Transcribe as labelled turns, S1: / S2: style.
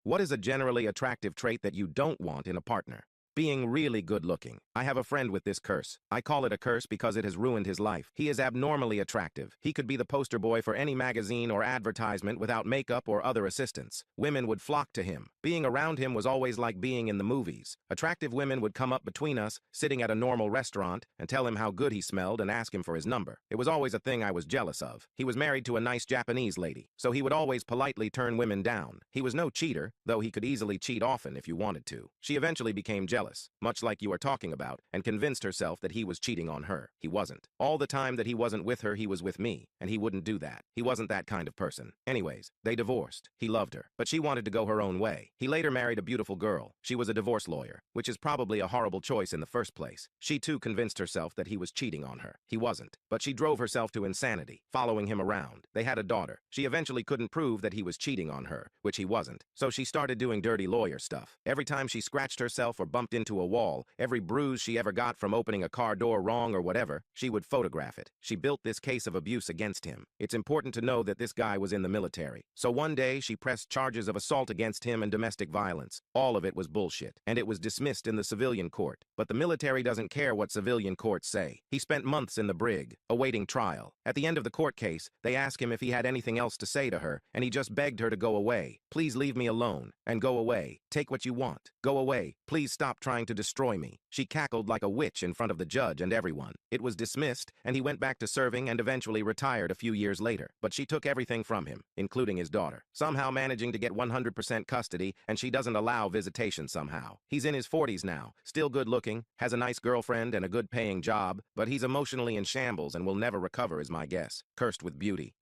S1: What is a generally attractive trait that you don't want in a partner? Being really good looking. I have a friend with this curse. I call it a curse because it has ruined his life. He is abnormally attractive. He could be the poster boy for any magazine or advertisement without makeup or other assistance. Women would flock to him. Being around him was always like being in the movies. Attractive women would come up between us, sitting at a normal restaurant, and tell him how good he smelled and ask him for his number. It was always a thing I was jealous of. He was married to a nice Japanese lady, so he would always politely turn women down. He was no cheater, though he could easily cheat often if you wanted to. She eventually became jealous, much like you are talking about, and convinced herself that he was cheating on her. He wasn't. All the time that he wasn't with her, he was with me, and he wouldn't do that. He wasn't that kind of person. Anyways, they divorced. He loved her, but she wanted to go her own way. He later married a beautiful girl. She was a divorce lawyer, which is probably a horrible choice in the first place. She too convinced herself that he was cheating on her. He wasn't, but she drove herself to insanity, following him around. They had a daughter. She eventually couldn't prove that he was cheating on her, which he wasn't, so she started doing dirty lawyer stuff. Every time she scratched herself or bumped into a wall, every bruise she ever got from opening a car door wrong or whatever, she would photograph it. She built this case of abuse against him. It's important to know that this guy was in the military. So one day, she pressed charges of assault against him and domestic violence. All of it was bullshit, and it was dismissed in the civilian court. But the military doesn't care what civilian courts say. He spent months in the brig, awaiting trial. At the end of the court case, they asked him if he had anything else to say to her, and he just begged her to go away. Please leave me alone, and go away. Take what you want. Go away. Please stop trying to destroy me. She cackled like a witch in front of the judge and everyone. It was dismissed, and he went back to serving and eventually retired a few years later. But she took everything from him, including his daughter, somehow managing to get 100% custody, and she doesn't allow visitation somehow. He's in his 40s now, still good looking, has a nice girlfriend and a good paying job, but he's emotionally in shambles and will never recover is my guess. Cursed with beauty.